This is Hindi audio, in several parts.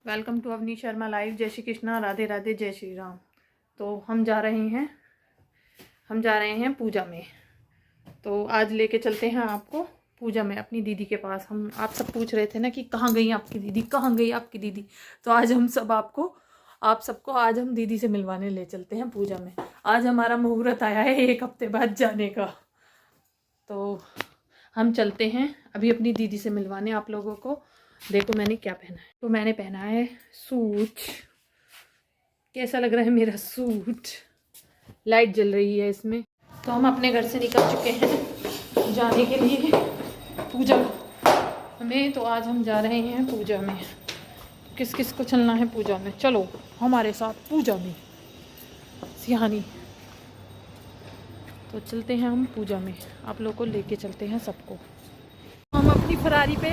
Welcome to Avni Sharma live. जय श्री कृष्णा, राधे राधे, जय श्री राम। तो हम जा रहे हैं पूजा में। तो आज लेके चलते हैं आपको पूजा में अपनी दीदी के पास। आप सब पूछ रहे थे ना कि कहाँ गई आपकी दीदी, कहाँ गई आपकी दीदी। तो आज हम सब आप सबको आज हम दीदी से मिलवाने ले चलते हैं पूजा में। आज हमारा मुहूर्त आया है 1 हफ्ते बाद जाने का। तो हम चलते हैं अभी अपनी दीदी से मिलवाने आप लोगों को। देखो मैंने क्या पहना है। तो मैंने पहना है सूट। कैसा लग रहा है मेरा सूट? लाइट जल रही है इसमें। तो हम अपने घर से निकल चुके हैं जाने के लिए पूजा में। तो आज हम जा रहे हैं पूजा में। किस किस को चलना है पूजा में? चलो हमारे साथ पूजा में सिहानी। तो चलते हैं हम पूजा में, आप लोग को लेके चलते हैं सबको। हम अपनी फरारी पे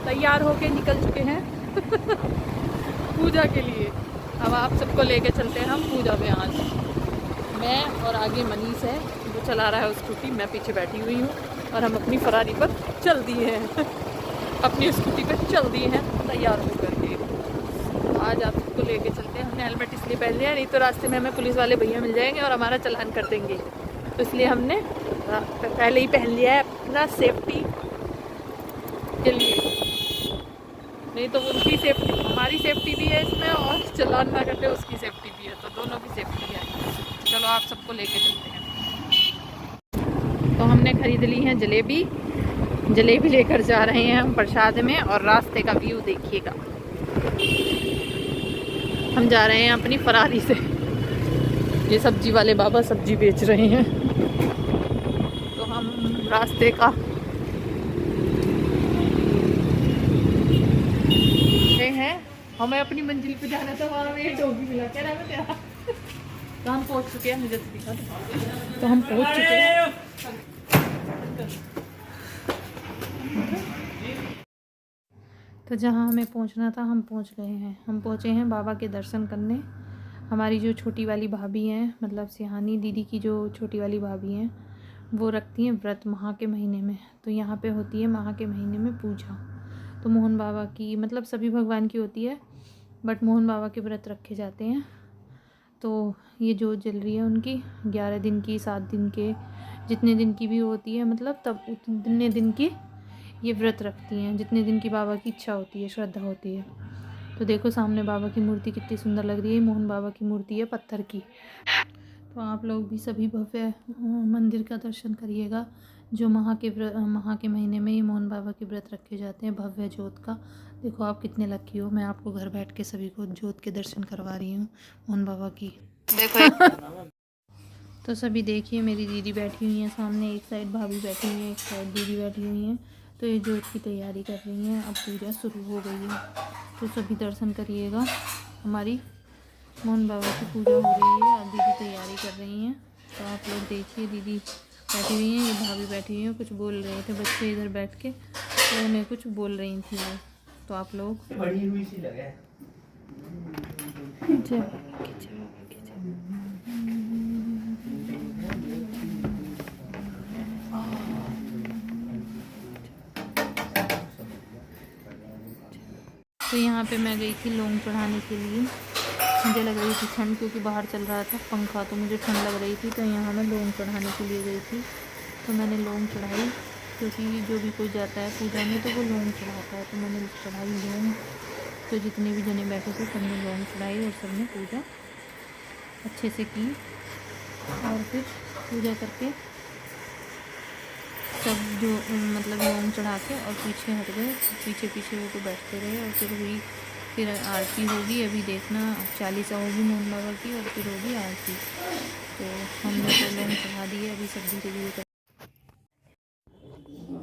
तैयार होके निकल चुके हैं पूजा के लिए। अब आप सबको लेके चलते हैं हम पूजा में। आज मैं और आगे मनीष है जो चला रहा है स्कूटी, मैं पीछे बैठी हुई हूँ और हम अपनी फरारी पर चल दिए हैं अपनी स्कूटी पर चल दिए हैं तैयार होकर के। आज आप सबको लेके चलते हैं। हमने हेलमेट इसलिए पहन लिया, नहीं तो रास्ते में हमें पुलिस वाले भैया मिल जाएंगे और हमारा चालान कर देंगे। तो इसलिए हमने पहले ही पहन लिया है अपना सेफ्टी के लिए। नहीं तो उनकी सेफ्टी, हमारी सेफ्टी भी है इसमें और चालान ना करते उसकी सेफ्टी भी है। तो दोनों की सेफ्टी है। चलो आप सबको लेके चलते हैं। तो हमने खरीद ली है जलेबी लेकर जा रहे हैं हम प्रसाद में। और रास्ते का व्यू देखिएगा। हम जा रहे हैं अपनी फरारी से। ये सब्जी वाले बाबा सब्जी बेच रहे हैं। तो हम रास्ते का हैं, हमें अपनी मंजिल पे जाना था। वहाँ में डॉगी मिला, क्या नाम है तेरा? तो हम पहुँच चुके हैं। मुझे दिखा दो। तो हम पहुँच चुके हैं। तो जहाँ हमें पहुँचना था हम पहुँच गए हैं। हम पहुँचे हैं बाबा के दर्शन करने। हमारी जो छोटी वाली भाभी हैं, मतलब सिहानी दीदी की जो छोटी वाली भाभी हैं, वो रखती हैं व्रत माह के महीने में। तो यहाँ पे होती है माह के महीने में पूजा। तो मोहन बाबा की, मतलब सभी भगवान की होती है, बट मोहन बाबा के व्रत रखे जाते हैं। तो ये जोत जल रही है उनकी 11 दिन की, 7 दिन के, जितने दिन की भी होती है, मतलब तब उतने दिन की ये व्रत रखती हैं, जितने दिन की बाबा की इच्छा होती है, श्रद्धा होती है। तो देखो सामने बाबा की मूर्ति कितनी सुंदर लग रही है। मोहन बाबा की मूर्ति है पत्थर की। तो आप लोग भी सभी भव्य मंदिर का दर्शन करिएगा। जो माह के महीने में ये मोहन बाबा के व्रत रखे जाते हैं, भव्य जोत का। देखो आप कितने लकी हो, मैं आपको घर बैठ के सभी को जोत के दर्शन करवा रही हूँ मोहन बाबा की। देखो तो सभी देखिए, मेरी दीदी बैठी हुई है सामने, एक साइड भाभी बैठी हुई है, एक साइड दीदी बैठी हुई है। तो ये जोत की तैयारी कर रही हैं। अब पूजा शुरू हो गई है। तो सभी दर्शन करिएगा। हमारी मोहन बाबा की पूजा हो रही है। अब दीदी तैयारी कर रही हैं। तो आप लोग देखिए, दीदी बैठी हुई हैं, ये भाभी बैठी हुई हैं। कुछ बोल रहे थे बच्चे इधर बैठ के, तो उन्हें कुछ बोल रही थी वो। तो आप लोग बड़ी हुई सी लगे। तो यहाँ पे मैं गई थी लौंग चढ़ाने के लिए। मुझे लग रही थी ठंड, क्योंकि बाहर चल रहा था पंखा, तो मुझे ठंड लग रही थी। तो यहाँ मैं लौंग चढ़ाने के लिए गई थी। तो मैंने लौंग चढ़ाई, क्योंकि जो भी कोई जाता है पूजा में तो वो लौंग चढ़ाता है। तो मैंने चढ़ाई लौंग। तो जितने भी जने बैठे थे सबने लौंग चढ़ाई और सबने पूजा अच्छे से की। और फिर पूजा करके सब जो मतलब लौंग चढ़ा के और पीछे हट गए। पीछे वो तो बैठते रहे। और फिर आरती होगी। अभी देखना 40 होगी मोहन बाबा की, और फिर होगी आरती। तो हमने तो लौंग चढ़ा दिए। अभी सब धीरे धीरे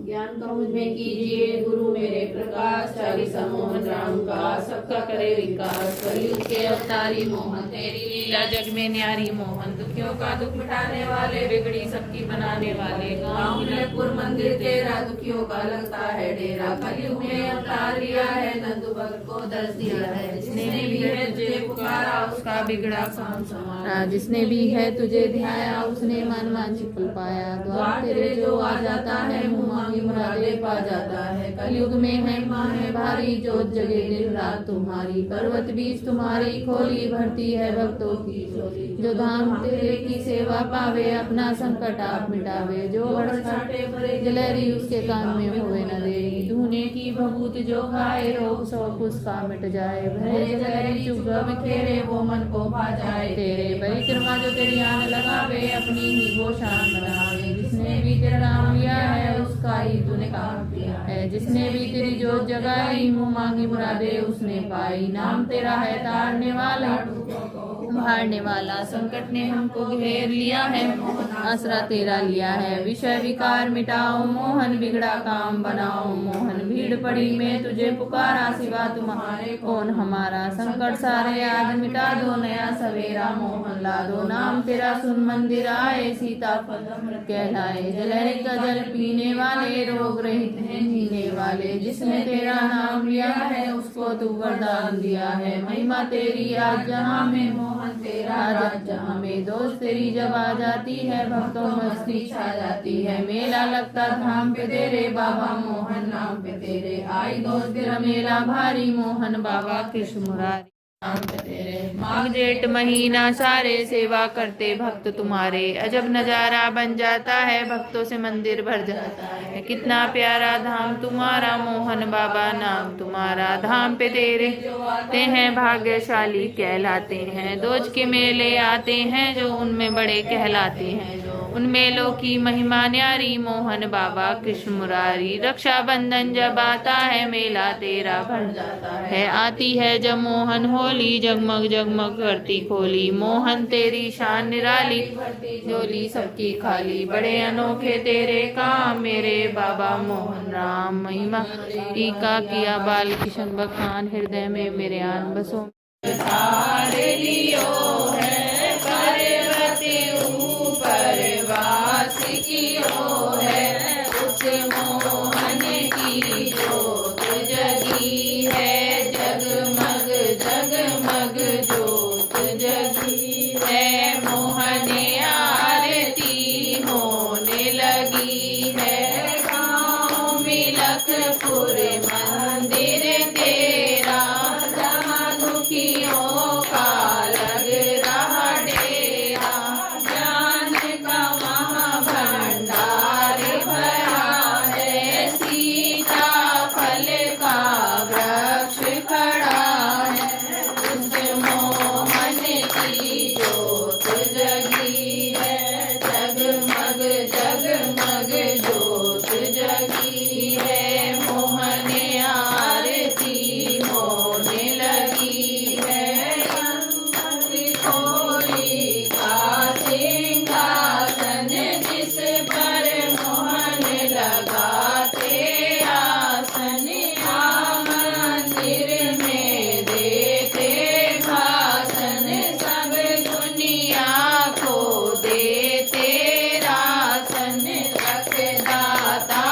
ज्ञान का मुझ में कीजिए गुरु मेरे प्रकाश। 40 मोहन राम का सबका करे विकास। कलयुग के अवतारी मोहन तेरी लीला जग में न्यारी। मोहन दुखियों का दुख मिटाने वाले, बिगड़ी सबकी बनाने वाले। गाँव मलयपुर मंदिर तेरा, दुखियों का लगता है डेरा। कलयुग में अवतार लिया है, नंदू भक्त को दर्श दिया है। जिसने भी है तुझे पुकार संवारा उसका बिगड़ा काम संवारा। जिसने भी है तुझे ध्याया उसने मन वांछित फल पाया। द्वार तेरे जो आ जाता है मुँह मांगी मुरादे पा जाता है। कलयुग में महिमा है भारी जोत जगे दिन रात तुम्हारी। पर्वत बीच तुम्हारी खोली भरती है भक्तों की झोली। जो धाम तेरे की सेवा पावे अपना संकट आप मिटावे। जो छाटे भरे जलहरी उसके काम में होवे न देरी। धूने की भभूत जो खाए रोग सब उसका मिट जाए। भरे जलहरी चुभ बिखेरे वो मन को भा जाए। तेरे परिक्रमा जो तेरी आन लगावे अपनी ही वो शान बनावे। जिसने भी तेरा नाम लिया है उसका ही तूने काम किया है। जिसने भी तेरी जोत जगाई मुँह मांगी मुरादे उसने पाई। नाम तेरा है तारने वाला उभारने वाला। संकट ने हमको घेर लिया है आसरा तेरा लिया है। विषय विकार मिटाओ मोहन बिगड़ा काम बनाओ मोहन। भीड़ पड़ी में तुझे पुकारा सिवा तुम्हारे कौन हमारा। संकट सारे आज मिटा दो नया सवेरा मोहन ला दो। नाम तेरा सुन मंदिर आए सीता फल अमृत कहलाए। जलहरी का जल पीने वाले रोग रहित हैं जीने वाले। जिसने तेरा नाम लिया है उसको तू वरदान दिया है। महिमा तेरी आज जहाँ में मोहन तेरा राज जहाँ में। दोस्त तेरी जब आ जाती है भक्तों मस्ती छा जाती है। मेला लगता धाम पे तेरे बाबा मोहन नाम पे तेरे। आई दोस्त तेरा मेला भारी मोहन बाबा कृष्ण मुरारी नाम पे तेरे। माघ जेठ महीना सारे सेवा करते भक्त तुम्हारे। अजब नजारा बन जाता है भक्तों से मंदिर भर जाता है। कितना प्यारा धाम तुम्हारा मोहन बाबा नाम तुम्हारा। धाम पे तेरे ते हैं भाग्यशाली कहलाते हैं। दोज के मेले आते हैं जो उनमें बड़े कहलाते हैं। उन मेलों की महिमा न्यारी मोहन बाबा कृष्ण मुरारी। रक्षाबंधन जब आता है मेला तेरा भर जाता है। आती है जब मोहन होली जगमग जगमग करती खोली। मोहन तेरी शान निराली झोली सबकी खाली। बड़े अनोखे तेरे काम मेरे बाबा मोहन राम। महिमा टीका किया बाल किशन बखान हृदय में मेरे आन बसो। सारे लियो है पर्वती ऊपर वास कियो है। उस मोहन की जोत जगी है जगमग जगमग जोत जगी है। मोहन आरती होने लगी है। गाँव मिलकपुर मंदिर तेरा जहाँ दुखियों का लग रहा डेरा। ज्ञान का महाभंडार भरा है। सीता फल का वृक्ष खड़ा है। उस मोहन की जोत जगी है जगमग जगमग जोत जगी है। मोहन आरती होने लगी है। खोली का सिंहासन जिस पर मोहन लगाते आसन। मंदिर में देते भाषण सब दुनिया को देते रासन। रखदाता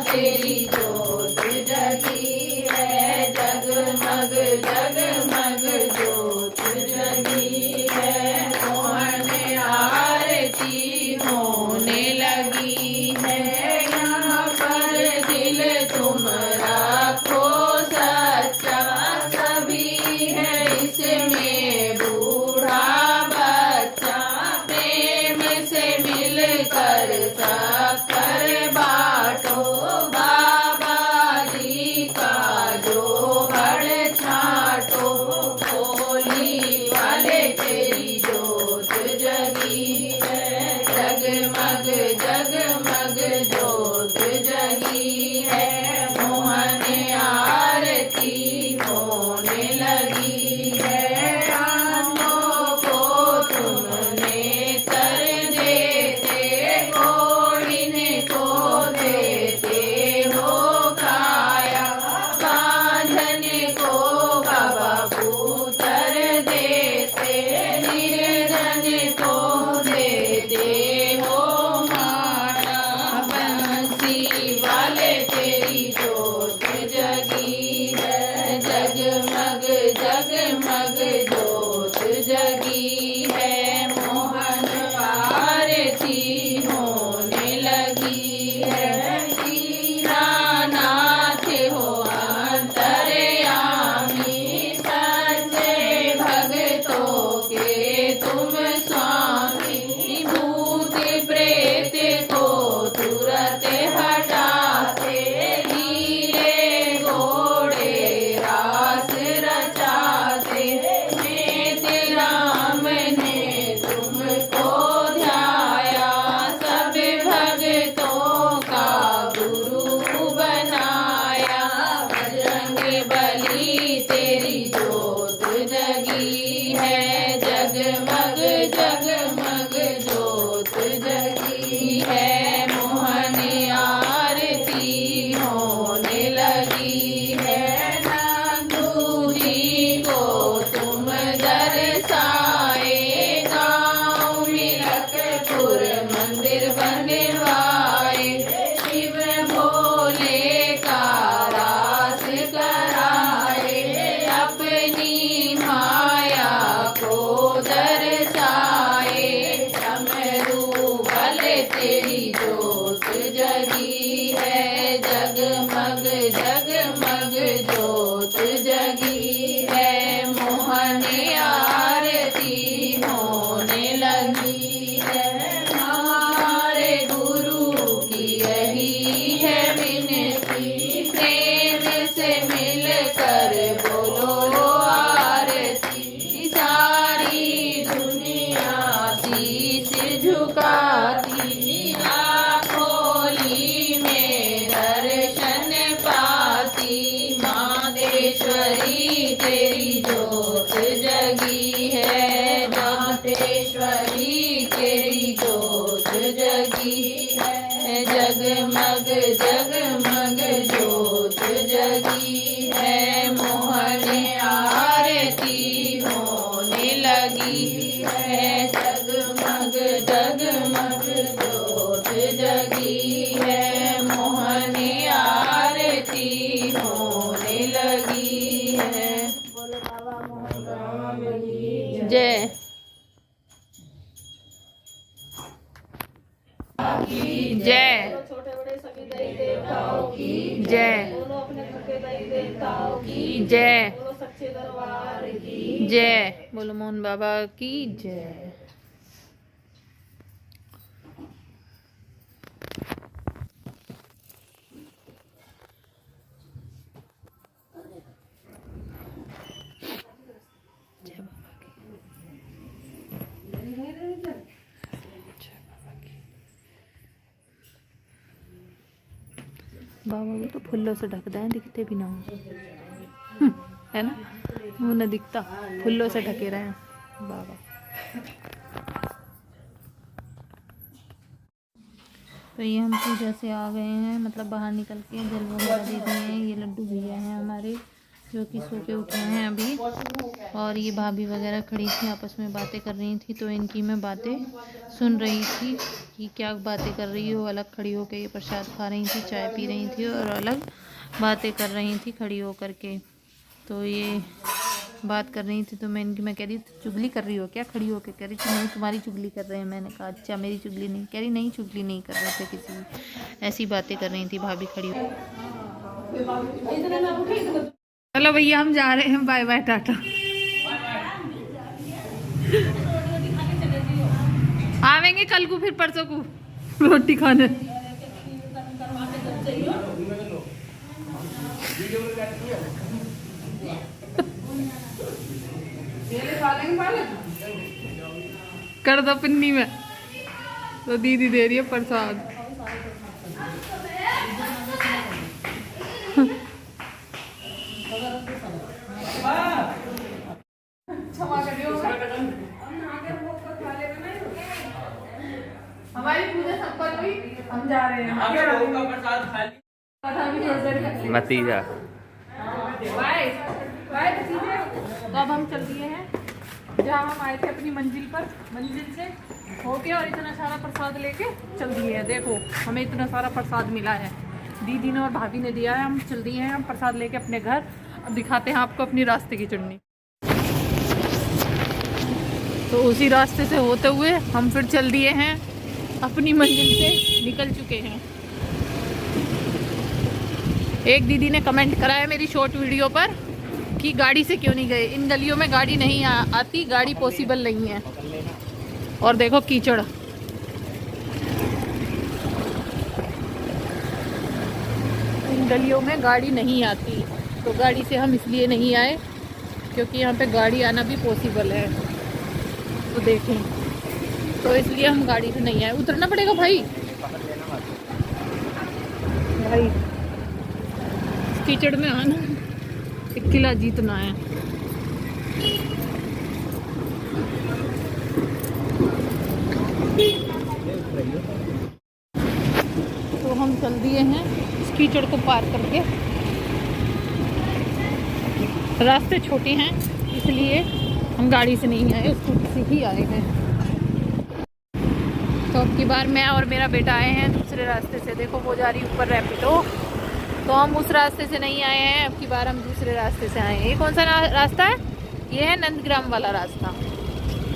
तेरी जोत जगी है जगमग जगमग जोत जगी है। मोहन आरती होने लगी है। यहाँ पर दिल तुम रखो सच्चा सभी है इसमें बूढ़ा बच्चा। प्रेम से मिलकर शक्कर बांटो बाबा जी का जोहर छाटो। होली वाले तेरी जोत जगी है जगमग जगमग जोत जगी है। मोहन आरती होने लगी है। आंखों को तुमने कर देते घोड़िन को देते हो काया। बांधन को बाबा पुत्र देते निर्धन को देते हो माया। बंसी वाले तेरी जोत जगी है जगमग जगमग जोत जय। जय। छोटे बड़े सभी देवताओं की जय। बोलो अपने घर के देवताओं की जय। बोलो सच्चे दरबार की जय। बोलो मोहन बाबा की जय। बाबा को तो फूलों से ढक दें, दिखते भी ना हो, है ना, वो न दिखता, फूलों से ढके रहे बाबा। तो ये हम पूजा से आ गए हैं, मतलब बाहर निकल के जल वगैरह दे दिए हैं। ये लड्डू भैया हैं हमारे जो कि सो के उठे हैं अभी, और ये भाभी वगैरह खड़ी थी आपस में बातें कर रही थी, तो इनकी मैं बातें सुन रही थी कि क्या बातें कर रही हो। अलग खड़ी होकर ये प्रसाद खा रही थी, चाय पी रही थी और अलग बातें कर रही थी खड़ी होकर के। तो ये बात कर रही थी तो मैं कह रही थी चुगली कर रही हो क्या, खड़ी होकर कह रही थी नहीं तुम्हारी चुगली कर रहे हैं। मैंने कहा अच्छा मेरी चुगली नहीं, कह रही नहीं चुगली नहीं कर रहे थे किसी, ऐसी बातें कर रही थी भाभी खड़ी हो। चलो भैया हम जा रहे हैं, बाय बाय टाटा। आवेंगे कल को फिर परसों को रोटी खाने। कर दो पिन्नी में, तो दीदी दे रही है प्रसाद। हमारी पूजा संपन्न हुई, हम जा रहे हैं। मतीजा बाय बाय। तो अब हम चल दिए हैं जहाँ हम आए थे अपनी मंजिल पर, मंजिल से होके और इतना सारा प्रसाद लेके चल दिए हैं। देखो हमें इतना सारा प्रसाद मिला है, दीदी ने और भाभी ने दिया है। हम चल दिए हैं हम प्रसाद लेके अपने घर। अब दिखाते हैं आपको अपनी रास्ते की चुन्नी। तो उसी रास्ते से होते हुए हम फिर चल दिए हैं अपनी मंजिल से, निकल चुके हैं। एक दीदी ने कमेंट करा है मेरी शॉर्ट वीडियो पर कि गाड़ी से क्यों नहीं गए, इन गलियों में गाड़ी नहीं आती, गाड़ी पॉसिबल नहीं है। और देखो कीचड़, इन गलियों में गाड़ी नहीं आती, तो गाड़ी से हम इसलिए नहीं आए क्योंकि यहाँ पे गाड़ी आना भी पॉसिबल है। तो देखें, तो इसलिए हम गाड़ी से नहीं आए। उतरना पड़ेगा भाई, भाई कीचड़ में आना, एक किला जीतना है। तो हम चल दिए हैं इस कीचड़ को पार करके। रास्ते छोटे हैं इसलिए हम गाड़ी से नहीं आए, स्कूटी से ही आए हैं। तो अब की बार मैं और मेरा बेटा आए हैं दूसरे रास्ते से। देखो वो जा रही ऊपर रैपिडो, तो हम उस रास्ते से नहीं आए हैं, अब की बार हम दूसरे रास्ते से आए हैं। ये कौन सा रास्ता है? ये है नंदग्राम वाला रास्ता।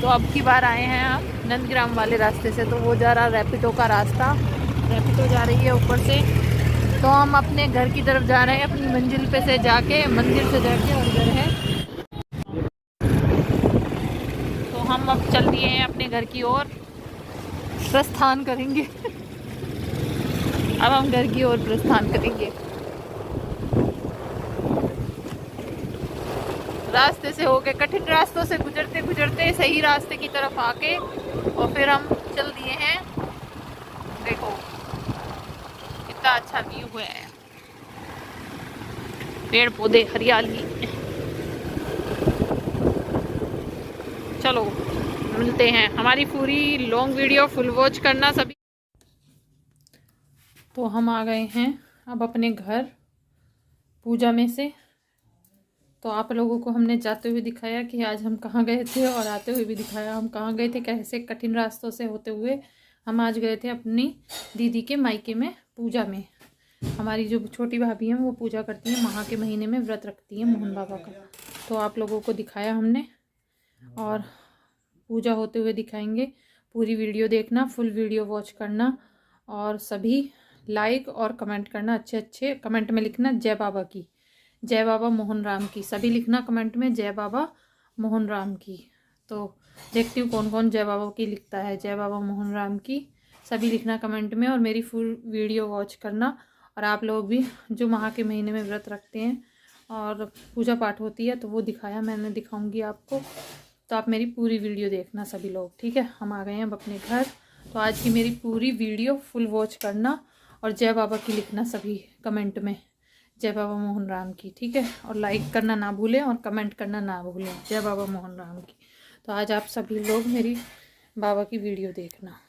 तो अब की बार आए हैं हम नंदग्राम वाले रास्ते से। तो वो जा रहा रैपिडो का रास्ता, रैपिडो जा रही है ऊपर से। तो हम अपने घर की तरफ जा रहे हैं, अपनी मंजिल पे से जाके, मंदिर से जाके और घर है। तो हम अब चल दिए हैं अपने घर की ओर, प्रस्थान करेंगे। अब हम घर की ओर प्रस्थान करेंगे। रास्ते से होके, कठिन रास्तों से गुजरते गुजरते सही रास्ते की तरफ आके और फिर हम चल दिए हैं। देखो कितना अच्छा व्यू है, पेड़ पौधे हरियाली। चलो मिलते हैं, हमारी पूरी लॉन्ग वीडियो फुल वॉच करना सभी। तो हम आ गए हैं अब अपने घर पूजा में से। तो आप लोगों को हमने जाते हुए दिखाया कि आज हम कहाँ गए थे, और आते हुए भी दिखाया हम कहाँ गए थे। कैसे कठिन रास्तों से होते हुए हम आज गए थे अपनी दीदी के मायके में पूजा में। हमारी जो छोटी भाभी हैं वो पूजा करती हैं, माह के महीने में व्रत रखती हैं मोहन बाबा का। तो आप लोगों को दिखाया हमने, और पूजा होते हुए दिखाएंगे। पूरी वीडियो देखना, फुल वीडियो वॉच करना, और सभी लाइक और कमेंट करना, अच्छे अच्छे कमेंट में लिखना जय बाबा की, जय बाबा मोहन राम की, सभी लिखना कमेंट में जय बाबा मोहन राम की। तो देखती हूँ कौन कौन जय बाबा की लिखता है, जय बाबा मोहन राम की सभी लिखना कमेंट में, और मेरी फुल वीडियो वॉच करना। और आप लोग भी जो माह के महीने में व्रत रखते हैं और पूजा पाठ होती है तो वो दिखाया मैंने, दिखाऊंगी आपको, तो आप मेरी पूरी वीडियो देखना सभी लोग, ठीक है। हम आ गए हैं अब अपने घर, तो आज की मेरी पूरी वीडियो फुल वॉच करना और जय बाबा की लिखना सभी कमेंट में, जय बाबा मोहन राम की, ठीक है। और लाइक करना ना भूलें और कमेंट करना ना भूलें, जय बाबा मोहन राम की। तो आज आप सभी लोग मेरी बाबा की वीडियो देखना।